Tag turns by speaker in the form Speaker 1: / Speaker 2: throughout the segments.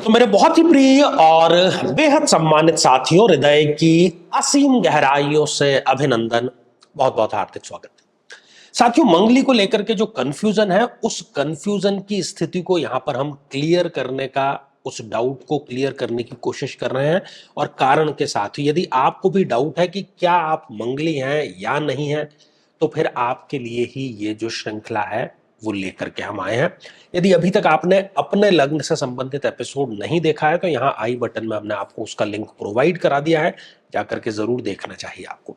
Speaker 1: तो मेरे बहुत ही प्रिय और बेहद सम्मानित साथियों, हृदय की असीम गहराइयों से अभिनंदन, बहुत बहुत हार्दिक स्वागत। साथियों, मंगली को लेकर के जो कंफ्यूजन है, उस कंफ्यूजन की स्थिति को यहां पर हम क्लियर करने का, उस डाउट को क्लियर करने की कोशिश कर रहे हैं। और कारण के साथ, यदि आपको भी डाउट है कि क्या आप मंगली हैं या नहीं है, तो फिर आपके लिए ही ये जो श्रृंखला है वो लेकर के हम आए हैं। यदि अभी तक आपने अपने लग्न से संबंधित एपिसोड नहीं देखा है, तो यहां आई बटन में हमने आपको उसका लिंक प्रोवाइड करा दिया है, जाकर के जरूर देखना चाहिए आपको।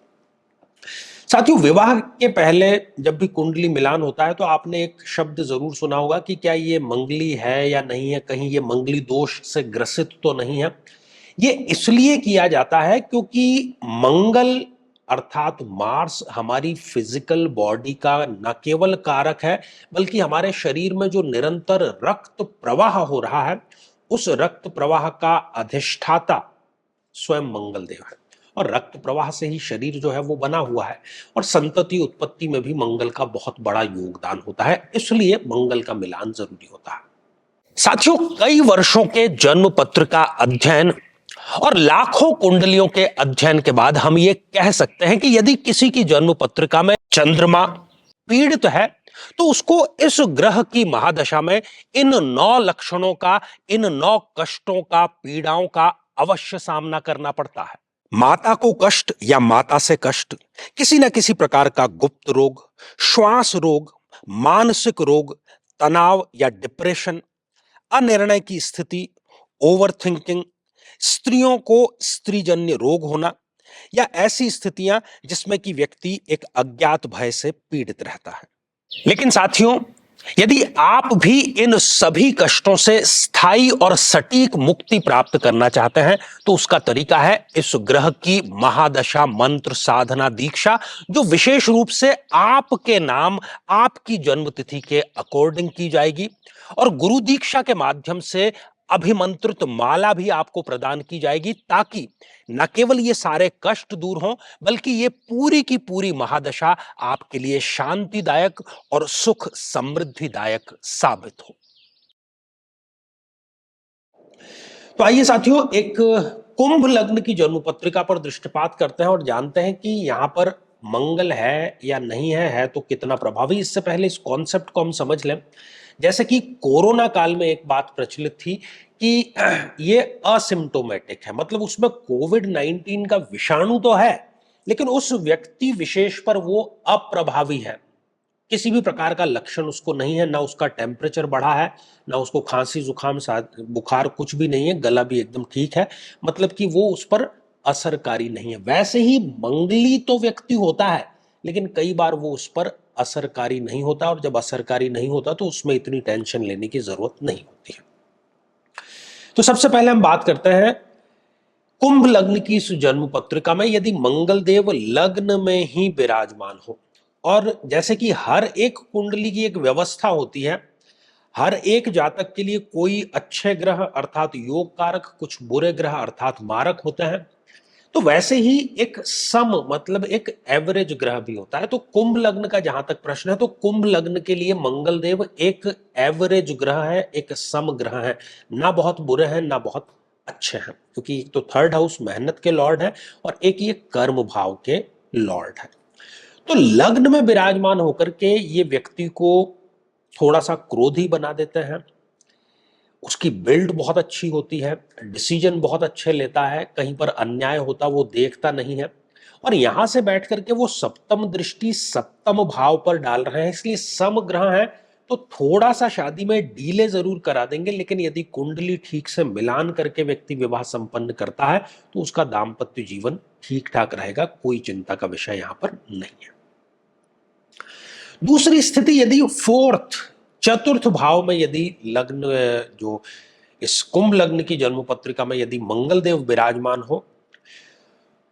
Speaker 1: साथियों, विवाह के पहले जब भी कुंडली मिलान होता है तो आपने एक शब्द जरूर सुना होगा कि क्या ये मंगली है या नहीं है, कहीं ये मंगली दोष से ग्रसित तो नहीं है। ये इसलिए किया जाता है क्योंकि मंगल अर्थात मार्स हमारी फिजिकल बॉडी का न केवल कारक है, बल्कि हमारे शरीर में जो निरंतर रक्त प्रवाह हो रहा है, उस रक्त प्रवाह का अधिष्ठाता स्वयं मंगल देव है। और रक्त प्रवाह से ही शरीर जो है वो बना हुआ है, और संतति उत्पत्ति में भी मंगल का बहुत बड़ा योगदान होता है, इसलिए मंगल का मिलान जरूरी होता है। साथियों, कई वर्षों के जन्म पत्र का अध्ययन और लाखों कुंडलियों के अध्ययन के बाद हम ये कह सकते हैं कि यदि किसी की जन्म पत्रिका में चंद्रमा पीड़ित है, तो उसको इस ग्रह की महादशा में इन 9 लक्षणों का, इन 9 कष्टों का, पीड़ाओं का अवश्य सामना करना पड़ता है। माता को कष्ट या माता से कष्ट, किसी न किसी प्रकार का गुप्त रोग, श्वास रोग, मानसिक रोग, तनाव या डिप्रेशन, अनिर्णय की स्थिति, ओवर थिंकिंग, स्त्रियों को स्त्रीजन्य रोग होना, या ऐसी स्थितियां जिसमें कि व्यक्ति एक अज्ञात भय से पीड़ित रहता है। लेकिन साथियों, यदि आप भी इन सभी कष्टों से स्थायी और सटीक मुक्ति प्राप्त करना चाहते हैं, तो उसका तरीका है इस ग्रह की महादशा मंत्र साधना दीक्षा, जो विशेष रूप से आपके नाम, आपकी जन्मतिथि के अकॉर्डिंग की जाएगी। और गुरु दीक्षा के माध्यम से अभिमंत्रित माला भी आपको प्रदान की जाएगी, ताकि न केवल ये सारे कष्ट दूर हों, बल्कि ये पूरी की पूरी महादशा आपके लिए शांतिदायक और सुख समृद्धिदायक साबित हो। तो आइए साथियों, एक कुंभ लग्न की जन्म पत्रिका पर दृष्टिपात करते हैं और जानते हैं कि यहां पर मंगल है या नहीं है तो कितना प्रभावी। इससे पहले इस कॉन्सेप्ट को हम समझ लें। जैसे कि कोरोना काल में एक बात प्रचलित थी कि ये असिम्टोमेटिक है, मतलब उसमें कोविड-19 का विषाणु तो है, लेकिन उस व्यक्ति विशेष पर वो अप्रभावी है। किसी भी प्रकार का लक्षण उसको नहीं है, ना उसका टेम्परेचर बढ़ा है, ना उसको खांसी जुकाम बुखार कुछ भी नहीं है, गला भी एकदम ठीक है, मतलब कि वो उस पर असरकारी नहीं है। वैसे ही मंगली तो व्यक्ति होता है, लेकिन कई बार वो उस पर असरकारी नहीं होता, और जब असरकारी नहीं होता तो उसमें इतनी टेंशन लेने की जरूरत नहीं होती है। तो सबसे पहले हम बात करते हैं कुंभ लग्न की इस जन्म पत्रिका में यदि मंगल देव लग्न में ही विराजमान हो। और जैसे कि हर एक कुंडली की एक व्यवस्था होती है, हर एक जातक के लिए कोई अच्छे ग्रह अर्थात योग कारक, कुछ बुरे ग्रह अर्थात मारक होते हैं, तो वैसे ही एक सम मतलब एक एवरेज ग्रह भी होता है। तो कुंभ लग्न का जहां तक प्रश्न है, तो कुंभ लग्न के लिए मंगल देव एक एवरेज ग्रह है, एक सम ग्रह है, ना बहुत बुरे हैं ना बहुत अच्छे हैं, क्योंकि एक तो थर्ड हाउस मेहनत के लॉर्ड है और एक ये कर्म भाव के लॉर्ड है। तो लग्न में विराजमान होकर के ये व्यक्ति को थोड़ा सा क्रोधी बना देते हैं। उसकी बिल्ड बहुत अच्छी होती है, डिसीजन बहुत अच्छे लेता है, कहीं पर अन्याय होता वो देखता नहीं है। और यहां से बैठ करके वो सप्तम दृष्टि सप्तम भाव पर डाल रहे हैं, इसलिए सम ग्रह है, तो थोड़ा सा शादी में डीले जरूर करा देंगे, लेकिन यदि कुंडली ठीक से मिलान करके व्यक्ति विवाह संपन्न करता है तो उसका दाम्पत्य जीवन ठीक ठाक रहेगा, कोई चिंता का विषय यहां पर नहीं है। दूसरी स्थिति, यदि फोर्थ चतुर्थ भाव में यदि लग्न, जो इस कुंभ लग्न की जन्म पत्रिका में यदि मंगल देव विराजमान हो,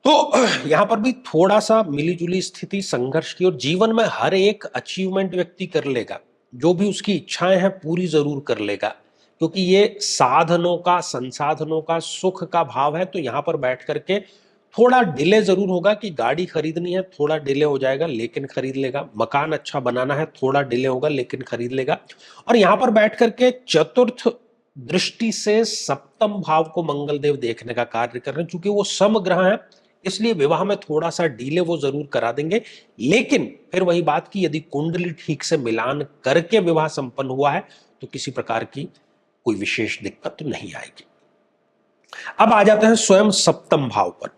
Speaker 1: तो यहां पर भी थोड़ा सा मिलीजुली स्थिति संघर्ष की, और जीवन में हर एक अचीवमेंट व्यक्ति कर लेगा, जो भी उसकी इच्छाएं हैं पूरी जरूर कर लेगा, क्योंकि ये साधनों का, संसाधनों का, सुख का भाव है। तो यहां पर बैठ करके थोड़ा डिले जरूर होगा कि गाड़ी खरीदनी है, थोड़ा डिले हो जाएगा लेकिन खरीद लेगा। मकान अच्छा बनाना है, थोड़ा डिले होगा लेकिन खरीद लेगा। और यहां पर बैठ करके चतुर्थ दृष्टि से सप्तम भाव को मंगल देव देखने का कार्य कर रहे हैं। चूंकि वो समग्रह है, इसलिए विवाह में थोड़ा सा डीले वो जरूर करा देंगे, लेकिन फिर वही बात की यदि कुंडली ठीक से मिलान करके विवाह संपन्न हुआ है तो किसी प्रकार की कोई विशेष दिक्कत नहीं आएगी। अब आ जाते हैं स्वयं सप्तम भाव पर।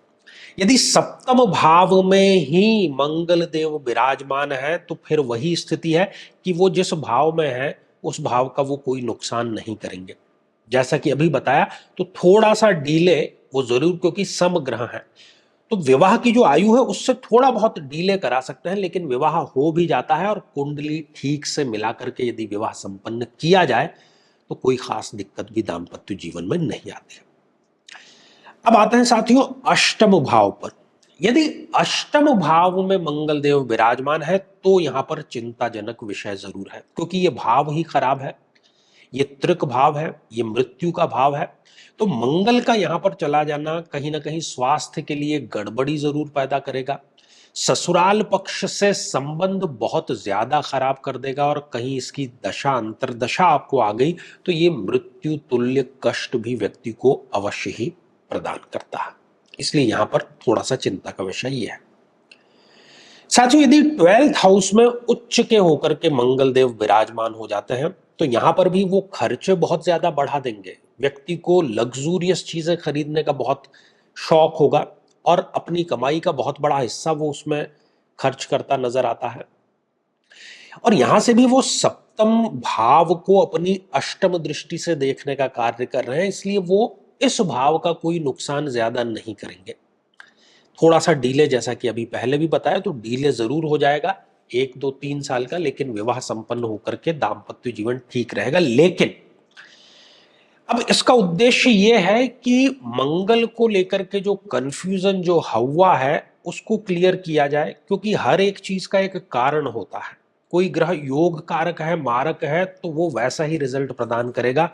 Speaker 1: यदि सप्तम भाव में ही मंगल देव विराजमान है तो फिर वही स्थिति है कि वो जिस भाव में है उस भाव का वो कोई नुकसान नहीं करेंगे। जैसा कि अभी बताया, तो थोड़ा सा डीले वो जरूर, क्योंकि समग्रह है तो विवाह की जो आयु है उससे थोड़ा बहुत डीले करा सकते हैं, लेकिन विवाह हो भी जाता है और कुंडली ठीक से मिला करके यदि विवाह संपन्न किया जाए तो कोई खास दिक्कत भी दाम्पत्य जीवन में नहीं आती है। अब आते हैं साथियों अष्टम भाव पर। यदि अष्टम भाव में मंगल देव विराजमान है तो यहां पर चिंताजनक विषय जरूर है, क्योंकि यह भाव ही खराब है, ये त्रिक भाव है, ये मृत्यु का भाव है। तो मंगल का यहां पर चला जाना कहीं ना कहीं स्वास्थ्य के लिए गड़बड़ी जरूर पैदा करेगा, ससुराल पक्ष से संबंध बहुत ज्यादा खराब कर देगा, और कहीं इसकी दशा अंतरदशा आपको आ गई तो ये मृत्यु तुल्य कष्ट भी व्यक्ति को अवश्य ही प्रदान करता है। इसलिए यहां पर थोड़ा सा चिंता का विषय यह है। साथियों यदि 12th हाउस में उच्च के होकर के मंगल देव विराजमान हो जाते हैं तो यहां पर भी वो खर्चे बहुत ज्यादा बढ़ा देंगे। व्यक्ति को लग्जूरियस चीजें खरीदने का बहुत शौक होगा और अपनी कमाई का बहुत बड़ा हिस्सा वो उसमें खर्च करता नजर आता है। और यहां से भी वो सप्तम भाव को अपनी अष्टम दृष्टि से देखने का कार्य कर रहे हैं, इसलिए वो इस भाव का कोई नुकसान ज्यादा नहीं करेंगे। थोड़ा सा डीले, जैसा कि अभी पहले भी बताया, तो डीले जरूर हो जाएगा 1 2 3 साल का, लेकिन विवाह संपन्न होकर के दाम्पत्य जीवन ठीक रहेगा। लेकिन अब इसका उद्देश्य यह है कि मंगल को लेकर के जो कंफ्यूजन जो हुआ है उसको क्लियर किया जाए, क्योंकि हर एक चीज का एक कारण होता है। कोई ग्रह योग कारक है, मारक है, तो वो वैसा ही रिजल्ट प्रदान करेगा,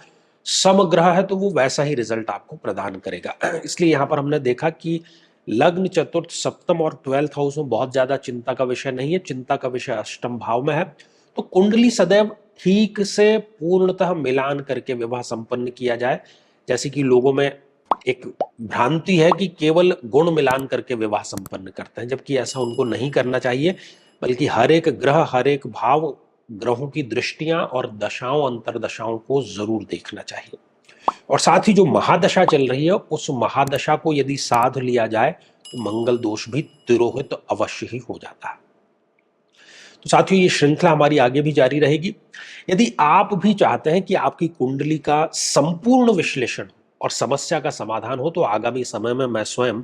Speaker 1: समग्रह है तो वो वैसा ही रिजल्ट आपको प्रदान करेगा। इसलिए यहां पर हमने देखा कि लग्न, चतुर्थ, सप्तम और 12th हाउस में बहुत ज्यादा चिंता का विषय नहीं है, चिंता का विषय अष्टम भाव में है। तो कुंडली सदैव ठीक से पूर्णतः मिलान करके विवाह संपन्न किया जाए। जैसे कि लोगों में एक भ्रांति है कि केवल गुण मिलान करके विवाह संपन्न करते हैं, जबकि ऐसा उनको नहीं करना चाहिए, बल्कि हर एक ग्रह, हर एक भाव, ग्रहों की दृष्टियां और दशाओं अंतरदशाओं को जरूर देखना चाहिए। और साथ ही जो महादशा चल रही है उस महादशा को यदि साध लिया जाए तो मंगल दोष भी तिरोहित तो अवश्य ही हो जाता है। तो साथियों ये श्रृंखला हमारी आगे भी जारी रहेगी। यदि आप भी चाहते हैं कि आपकी कुंडली का संपूर्ण विश्लेषण और समस्या का समाधान हो तो आगामी समय में मैं स्वयं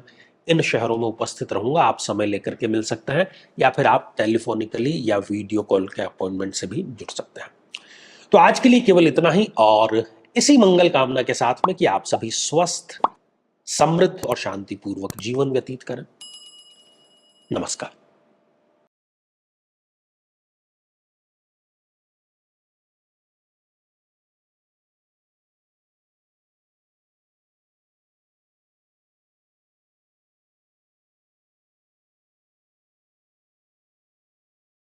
Speaker 1: इन शहरों में उपस्थित रहूंगा। आप समय लेकर के मिल सकते हैं या फिर आप टेलीफोनिकली या वीडियो कॉल के अपॉइंटमेंट से भी जुड़ सकते हैं। तो आज के लिए केवल इतना ही, और इसी मंगल कामना के साथ में कि आप सभी स्वस्थ, समृद्ध और शांतिपूर्वक जीवन व्यतीत करें। नमस्कार।